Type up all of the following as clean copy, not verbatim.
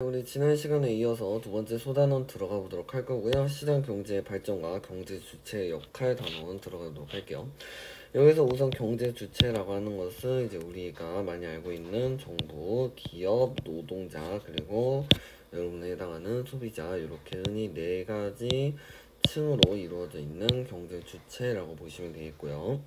우리 지난 시간에 이어서 두 번째 소단원 들어가 보도록 할 거고요. 시장 경제의 발전과 경제 주체의 역할 단원 들어가도록 할게요. 여기서 우선 경제 주체라고 하는 것은 이제 우리가 많이 알고 있는 정부, 기업, 노동자, 그리고 여러분에 해당하는 소비자, 이렇게 흔히 네 가지 층으로 이루어져 있는 경제 주체라고 보시면 되겠고요.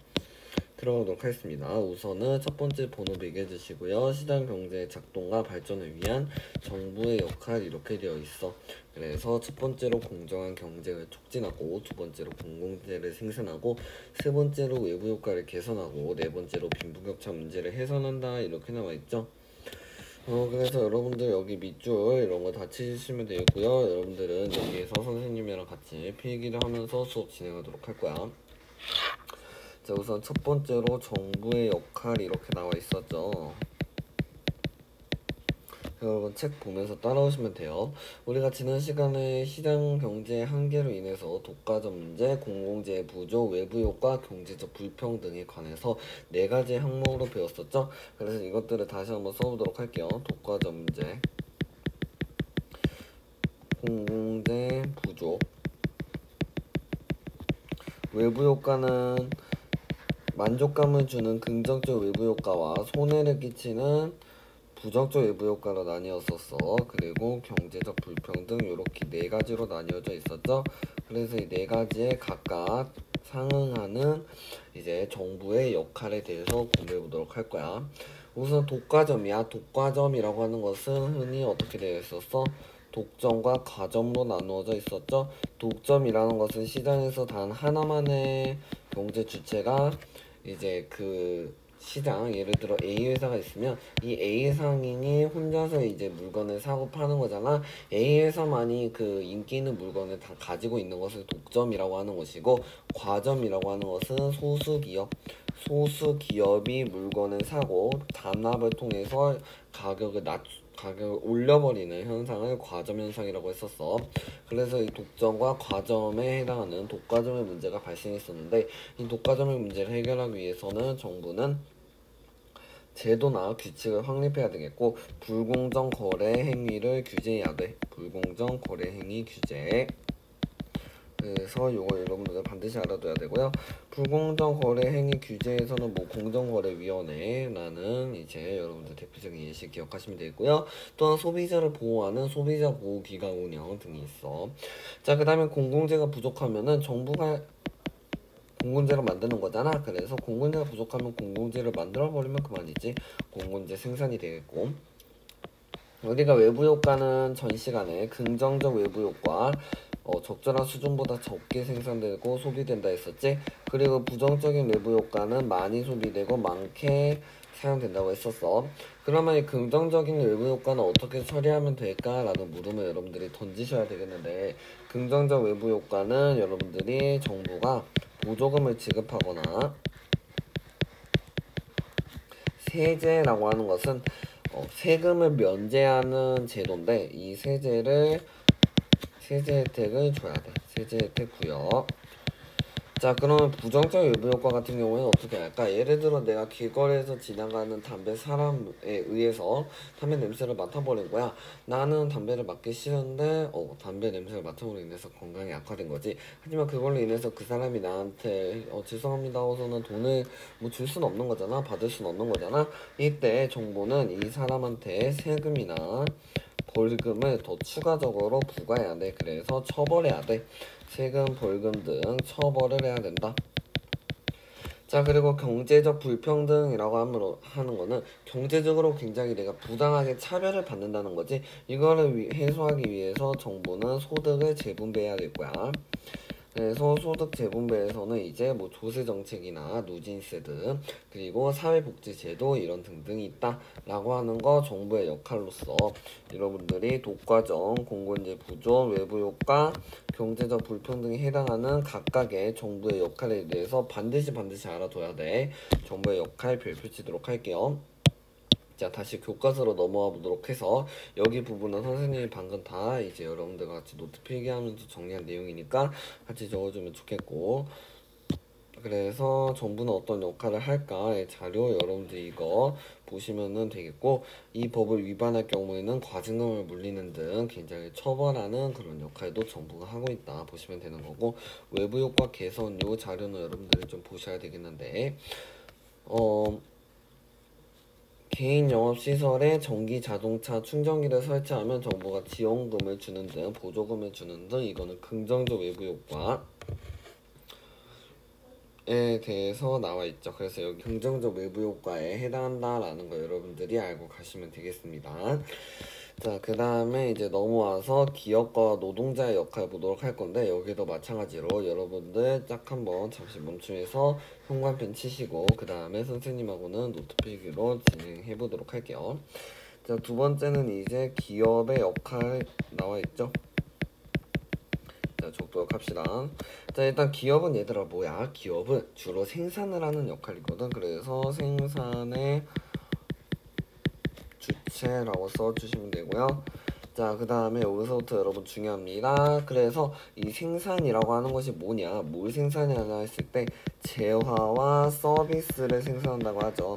들어가도록 하겠습니다. 우선은 첫 번째 번호 매겨 주시고요. 시장 경제의 작동과 발전을 위한 정부의 역할이 이렇게 되어 있어. 그래서 첫 번째로 공정한 경쟁을 촉진하고, 두 번째로 공공재를 생산하고, 세 번째로 외부 효과를 개선하고, 네 번째로 빈부격차 문제를 해소한다, 이렇게 나와 있죠. 그래서 여러분들 여기 밑줄 이런 거 다 치시면 되겠고요. 여러분들은 여기에서 선생님이랑 같이 필기를 하면서 수업 진행하도록 할 거야. 자, 우선 첫 번째로 정부의 역할이 이렇게 나와 있었죠. 여러분 책 보면서 따라오시면 돼요. 우리가 지난 시간에 시장 경제의 한계로 인해서 독과점 문제, 공공재의 부족, 외부 효과, 경제적 불평등에 관해서 네 가지 항목으로 배웠었죠. 그래서 이것들을 다시 한번 써보도록 할게요. 독과점 문제, 공공재 부족, 외부 효과는 만족감을 주는 긍정적 외부 효과와 손해를 끼치는 부정적 외부 효과로 나뉘었었어. 그리고 경제적 불평등 이렇게 네 가지로 나뉘어져 있었죠. 그래서 이 네 가지에 각각 상응하는 이제 정부의 역할에 대해서 공부해 보도록 할 거야. 우선 독과점이야. 독과점이라고 하는 것은 흔히 어떻게 되어 있었어? 독점과 과점으로 나누어져 있었죠. 독점이라는 것은 시장에서 단 하나만의 경제 주체가 이제 그 시장, 예를 들어 A 회사가 있으면 이 A 상인이 혼자서 이제 물건을 사고 파는 거잖아. A 회사만이 그 인기 있는 물건을 다 가지고 있는 것을 독점이라고 하는 것이고, 과점이라고 하는 것은 소수기업이 물건을 사고 단합을 통해서 가격을 올려버리는 현상을 과점 현상이라고 했었어. 그래서 이 독점과 과점에 해당하는 독과점의 문제가 발생했었는데, 이 독과점의 문제를 해결하기 위해서는 정부는 제도나 규칙을 확립해야 되겠고, 불공정 거래 행위를 규제해야 돼. 불공정 거래 행위 규제. 그래서 요거 여러분들 반드시 알아둬야 되고요. 불공정 거래 행위 규제에서는 뭐 공정거래위원회라는 이제 여러분들 대표적인 예시 기억하시면 되고요. 또한 소비자를 보호하는 소비자 보호기관 운영 등이 있어. 자, 그 다음에 공공재가 부족하면은 정부가 공공재를 만드는 거잖아. 그래서 공공재가 부족하면 공공재를 만들어 버리면 그만이지. 공공재 생산이 되겠고, 우리가 외부 효과는 전 시간에 긍정적 외부 효과, 적절한 수준보다 적게 생산되고 소비된다 했었지. 그리고 부정적인 외부 효과는 많이 소비되고 많게 사용된다고 했었어. 그러면 이 긍정적인 외부 효과는 어떻게 처리하면 될까라는 물음을 여러분들이 던지셔야 되겠는데, 긍정적 외부 효과는 여러분들이 정부가 보조금을 지급하거나, 세제라고 하는 것은 세금을 면제하는 제도인데, 이 세제 혜택을 줘야 돼. 세제 혜택 구역. 자, 그러면 부정적 외부 효과 같은 경우에는 어떻게 할까? 예를 들어 내가 길거리에서 지나가는 담배 사람에 의해서 담배 냄새를 맡아버린 거야. 나는 담배를 맡기 싫은데 담배 냄새를 맡음으로 인해서 건강이 악화된 거지. 하지만 그걸로 인해서 그 사람이 나한테 죄송합니다 하고서는 돈을 뭐 줄 수는 없는 거잖아. 받을 수는 없는 거잖아. 이때 정부는 이 사람한테 세금이나 벌금을 더 추가적으로 부과해야 돼. 그래서 처벌해야 돼. 세금, 벌금 등 처벌을 해야 된다. 자, 그리고 경제적 불평등이라고 하는 거는 경제적으로 굉장히 내가 부당하게 차별을 받는다는 거지. 이거를 해소하기 위해서 정부는 소득을 재분배해야 될 거야. 그래서 소득 재분배에서는 이제 뭐 조세 정책이나 누진세 등, 그리고 사회복지제도 이런 등등이 있다라고 하는 거 정부의 역할로서 여러분들이 독과점, 공공재 부족, 외부 효과, 경제적 불평등에 해당하는 각각의 정부의 역할에 대해서 반드시 알아둬야 돼. 정부의 역할 별표 치도록 할게요. 자, 다시 교과서로 넘어와 보도록 해서, 여기 부분은 선생님이 방금 다 이제 여러분들과 같이 노트 필기하면서 정리한 내용이니까 같이 적어주면 좋겠고, 그래서 정부는 어떤 역할을 할까의 자료 여러분들 이거 보시면은 되겠고, 이 법을 위반할 경우에는 과징금을 물리는 등 굉장히 처벌하는 그런 역할도 정부가 하고 있다 보시면 되는 거고, 외부 효과 개선 요 자료는 여러분들이 좀 보셔야 되겠는데, 개인 영업시설에 전기 자동차 충전기를 설치하면 정부가 지원금을 주는 등 보조금을 주는 등 이거는 긍정적 외부 효과 에 대해서 나와 있죠. 그래서 여기 긍정적 외부 효과에 해당한다라는 거 여러분들이 알고 가시면 되겠습니다. 자, 그 다음에 이제 넘어와서 기업과 노동자의 역할 보도록 할 건데, 여기도 마찬가지로 여러분들 딱 한번 잠시 멈춤해서 현관펜 치시고 그 다음에 선생님하고는 노트 필기로 진행해 보도록 할게요. 자, 두 번째는 이제 기업의 역할 나와 있죠. 자, 족도록 합시다. 자, 일단 기업은 얘들아 뭐야? 기업은 주로 생산을 하는 역할이거든. 그래서 생산의 주체라고 써주시면 되고요. 자, 그 다음에 여기서부터 여러분 중요합니다. 그래서 이 생산이라고 하는 것이 뭐냐? 뭘 생산하냐 했을 때 재화와 서비스를 생산한다고 하죠.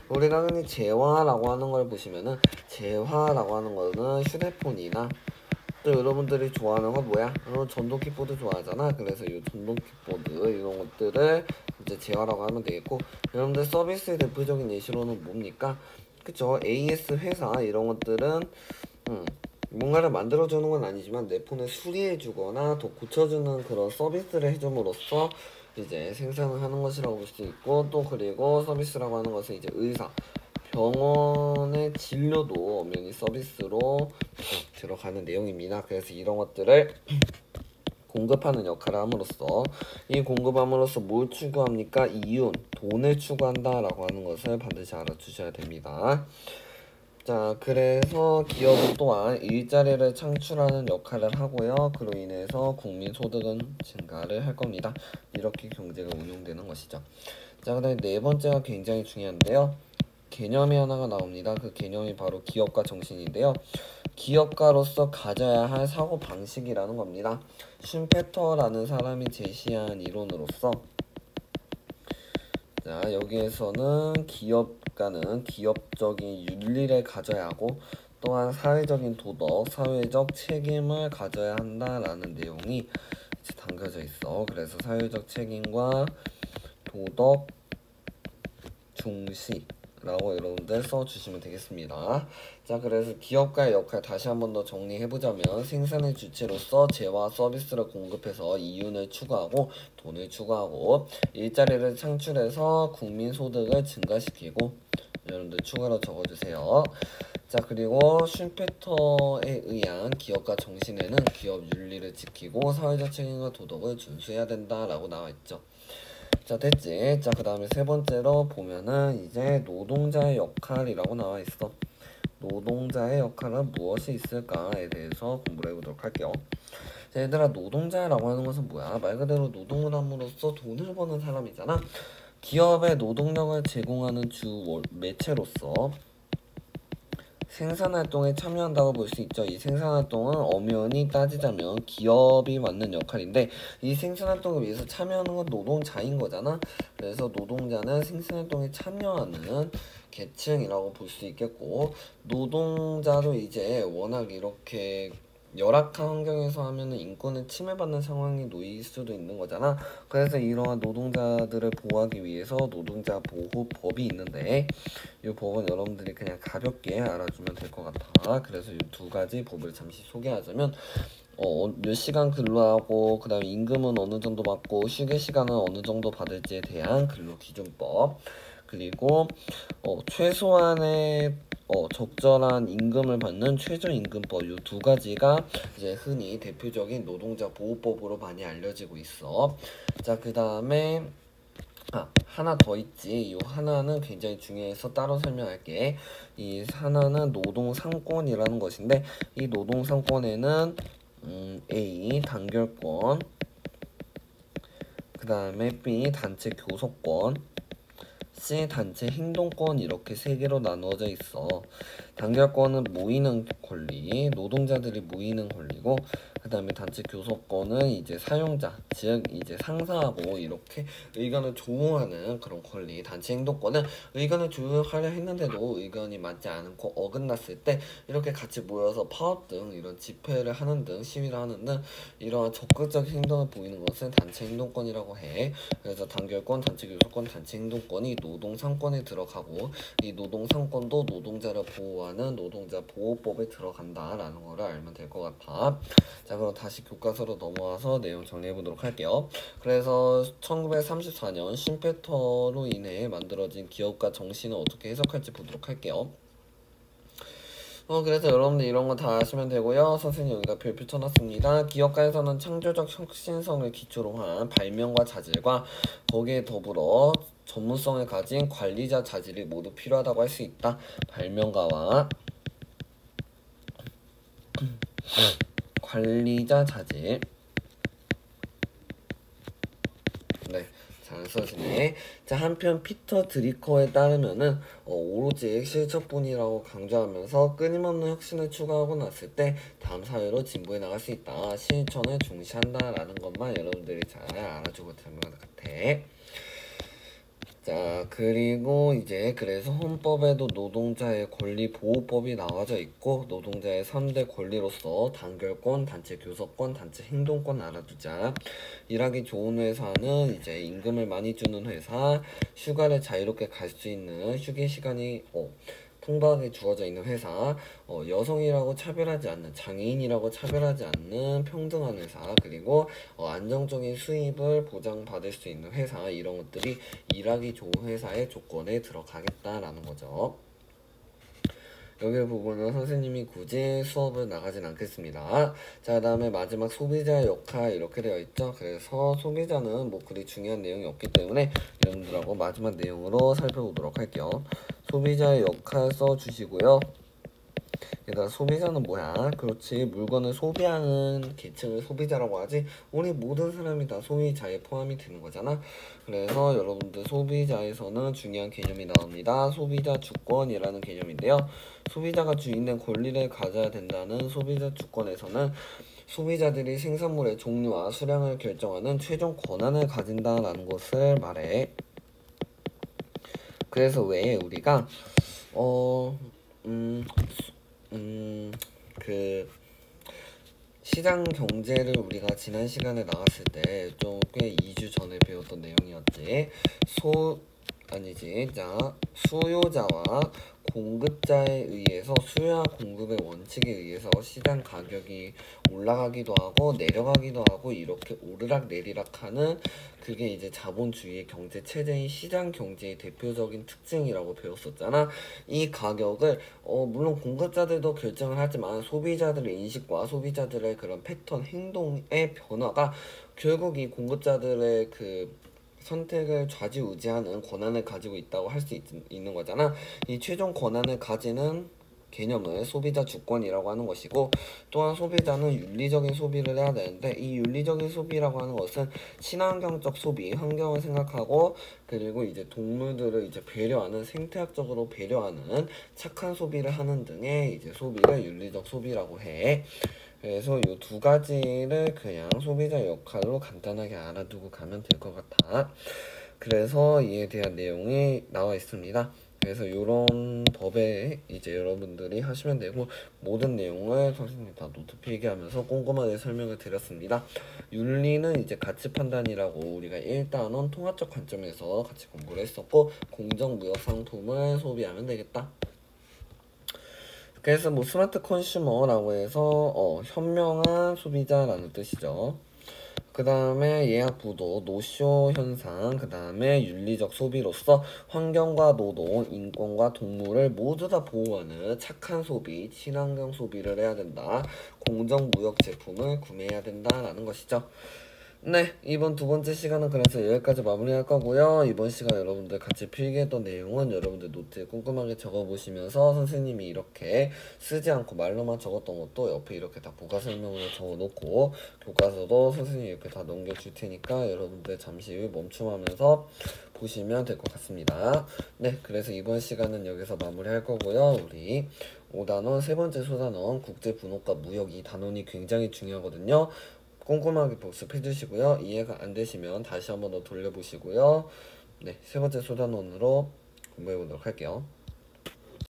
우리가 흔히 재화라고 하는 걸 보시면은, 재화라고 하는 거는 휴대폰이나 또 여러분들이 좋아하는 건 뭐야? 전동 킥보드 좋아하잖아. 그래서 이 전동 킥보드 이런 것들을 이제 재화라고 하면 되겠고, 여러분들 서비스의 대표적인 예시로는 뭡니까? 그쵸? AS 회사 이런 것들은 뭔가를 만들어주는 건 아니지만 내 폰을 수리해주거나 더 고쳐주는 그런 서비스를 해줌으로써 이제 생산을 하는 것이라고 볼 수 있고, 또 그리고 서비스라고 하는 것은 이제 의사, 병원의 진료도 엄연히 서비스로 들어가는 내용입니다. 그래서 이런 것들을 공급하는 역할을 함으로써, 이 공급함으로써 뭘 추구합니까? 이윤, 돈을 추구한다라고 하는 것을 반드시 알아주셔야 됩니다. 자, 그래서 기업은 또한 일자리를 창출하는 역할을 하고요. 그로 인해서 국민 소득은 증가를 할 겁니다. 이렇게 경제가 운용되는 것이죠. 자, 그다음에 네 번째가 굉장히 중요한데요. 개념이 하나가 나옵니다. 그 개념이 바로 기업가 정신인데요. 기업가로서 가져야 할 사고 방식이라는 겁니다. 슌페터라는 사람이 제시한 이론으로서, 자, 여기에서는 기업가는 기업적인 윤리를 가져야 하고 또한 사회적인 도덕, 사회적 책임을 가져야 한다라는 내용이 이제 담겨져 있어. 그래서 사회적 책임과 도덕 중시 라고 여러분들 써주시면 되겠습니다. 자, 그래서 기업가의 역할 다시 한 번 더 정리해보자면, 생산의 주체로서 재화 서비스를 공급해서 이윤을 추구하고 돈을 추구하고 일자리를 창출해서 국민 소득을 증가시키고, 여러분들 추가로 적어주세요. 자, 그리고 슌페터에 의한 기업가 정신에는 기업 윤리를 지키고 사회적 책임과 도덕을 준수해야 된다라고 나와있죠. 자, 됐지. 자, 그 다음에 세 번째로 보면은 이제 노동자의 역할이라고 나와 있어. 노동자의 역할은 무엇이 있을까에 대해서 공부를 해보도록 할게요. 자, 얘들아, 노동자라고 하는 것은 뭐야? 말 그대로 노동을 함으로써 돈을 버는 사람이잖아. 기업에 노동력을 제공하는 주 매체로서 생산활동에 참여한다고 볼 수 있죠. 이 생산활동은 엄연히 따지자면 기업이 맡는 역할인데, 이 생산활동을 위해서 참여하는 건 노동자인 거잖아. 그래서 노동자는 생산활동에 참여하는 계층이라고 볼 수 있겠고, 노동자도 이제 워낙 이렇게 열악한 환경에서 하면은 인권을 침해받는 상황이 놓일 수도 있는 거잖아. 그래서 이러한 노동자들을 보호하기 위해서 노동자 보호법이 있는데, 이 법은 여러분들이 그냥 가볍게 알아주면 될 것 같아. 그래서 이 두 가지 법을 잠시 소개하자면, 몇 시간 근로하고 그 다음에 임금은 어느 정도 받고 휴게 시간은 어느 정도 받을지에 대한 근로기준법, 그리고 최소한의 적절한 임금을 받는 최저임금법, 이 두 가지가 이제 흔히 대표적인 노동자 보호법으로 많이 알려지고 있어. 자, 그 다음에 하나 더 있지. 이 하나는 굉장히 중요해서 따로 설명할게. 이 하나는 노동상권이라는 것인데, 이 노동상권에는 A. 단결권, 그 다음에 B. 단체 교섭권, C. 단체 행동권, 이렇게 세 개로 나누어져 있어. 단결권은 모이는 권리, 노동자들이 모이는 권리고, 그 다음에 단체 교섭권은 이제 사용자, 즉 이제 상사하고 이렇게 의견을 조율하는 그런 권리. 단체 행동권은 의견을 조율하려 했는데도 의견이 맞지 않고 어긋났을 때 이렇게 같이 모여서 파업 등 이런 집회를 하는 등 시위를 하는 등 이러한 적극적인 행동을 보이는 것은 단체 행동권이라고 해. 그래서 단결권, 단체 교섭권, 단체 행동권이 노동 상권에 들어가고, 이 노동 상권도 노동자를 보호하는 노동자 보호법에 들어간다라는 거를 알면 될 것 같아. 자, 그럼 다시 교과서로 넘어와서 내용 정리해 보도록 할게요. 그래서 1934년 쉼페터로 인해 만들어진 기업가 정신을 어떻게 해석할지 보도록 할게요. 그래서 여러분들 이런 거 다 아시면 되고요. 선생님 여기가 별표 쳐놨습니다. 기업가에서는 창조적 혁신성을 기초로 한 발명과 자질과 거기에 더불어 전문성을 가진 관리자 자질이 모두 필요하다고 할 수 있다. 발명가와 관리자 자질. 네, 잘 써지네. 자, 한편 피터 드리커에 따르면은 오로지 실천뿐이라고 강조하면서 끊임없는 혁신을 추구하고 났을 때 다음 사회로 진보해 나갈 수 있다. 실천을 중시한다라는 것만 여러분들이 잘 알아주고 되는 것 같아. 자, 그리고 이제 그래서 헌법에도 노동자의 권리 보호법이 나와져 있고, 노동자의 3대 권리로서 단결권, 단체 교섭권, 단체 행동권 알아두자. 일하기 좋은 회사는 이제 임금을 많이 주는 회사, 휴가를 자유롭게 갈 수 있는 휴게 시간이 풍부하게 주어져 있는 회사, 여성이라고 차별하지 않는, 장애인이라고 차별하지 않는 평등한 회사, 그리고 안정적인 수입을 보장받을 수 있는 회사, 이런 것들이 일하기 좋은 회사의 조건에 들어가겠다라는 거죠. 여기 부분은 선생님이 굳이 수업을 나가진 않겠습니다. 자, 그 다음에 마지막 소비자의 역할 이렇게 되어 있죠. 그래서 소비자는 뭐 그리 중요한 내용이 없기 때문에 여러분들하고 마지막 내용으로 살펴보도록 할게요. 소비자의 역할 써주시고요. 얘들아, 소비자는 뭐야? 그렇지, 물건을 소비하는 계층을 소비자라고 하지, 우리 모든 사람이 다 소비자에 포함이 되는 거잖아. 그래서 여러분들 소비자에서는 중요한 개념이 나옵니다. 소비자 주권이라는 개념인데요, 소비자가 주인된 권리를 가져야 된다는 소비자 주권에서는 소비자들이 생산물의 종류와 수량을 결정하는 최종 권한을 가진다라는 것을 말해. 그래서 왜 우리가 그 시장 경제를 우리가 지난 시간에 나갔을 때 좀 꽤 2주 전에 배웠던 내용이었지. 자, 수요자와 공급자에 의해서 수요와 공급의 원칙에 의해서 시장 가격이 올라가기도 하고 내려가기도 하고 이렇게 오르락 내리락 하는, 그게 이제 자본주의의 경제 체제인 시장 경제의 대표적인 특징이라고 배웠었잖아. 이 가격을 물론 공급자들도 결정을 하지만 소비자들의 인식과 소비자들의 그런 패턴 행동의 변화가 결국 이 공급자들의 그 선택을 좌지우지하는 권한을 가지고 있다고 할 수 있는 거잖아. 이 최종 권한을 가지는 개념을 소비자 주권이라고 하는 것이고, 또한 소비자는 윤리적인 소비를 해야 되는데, 이 윤리적인 소비라고 하는 것은 친환경적 소비, 환경을 생각하고, 그리고 이제 동물들을 이제 배려하는, 생태학적으로 배려하는 착한 소비를 하는 등의 이제 소비를 윤리적 소비라고 해. 그래서 이 두 가지를 그냥 소비자 역할로 간단하게 알아두고 가면 될 것 같아. 그래서 이에 대한 내용이 나와 있습니다. 그래서 이런 법에 이제 여러분들이 하시면 되고, 모든 내용을 선생님이 다 노트 필기하면서 꼼꼼하게 설명을 드렸습니다. 윤리는 이제 가치 판단이라고 우리가 1단원 통합적 관점에서 같이 공부를 했었고, 공정무역 상품을 소비하면 되겠다. 그래서 뭐 스마트 컨슈머라고 해서 현명한 소비자라는 뜻이죠. 그 다음에 예약부도, 노쇼 현상, 그 다음에 윤리적 소비로서 환경과 노동, 인권과 동물을 모두 다 보호하는 착한 소비, 친환경 소비를 해야 된다. 공정무역 제품을 구매해야 된다라는 것이죠. 네, 이번 두 번째 시간은 그래서 여기까지 마무리할 거고요. 이번 시간 여러분들 같이 필기했던 내용은 여러분들 노트에 꼼꼼하게 적어보시면서 선생님이 이렇게 쓰지 않고 말로만 적었던 것도 옆에 이렇게 다 부가 설명으로 적어놓고 교과서도 선생님이 이렇게 다 넘겨줄 테니까 여러분들 잠시 멈춤하면서 보시면 될 것 같습니다. 네, 그래서 이번 시간은 여기서 마무리할 거고요. 우리 5단원 세 번째 소단원 국제 분업과 무역 이 단원이 굉장히 중요하거든요. 꼼꼼하게 복습해 주시고요. 이해가 안 되시면 다시 한번 더 돌려보시고요. 네, 세 번째 소단원으로 공부해 보도록 할게요.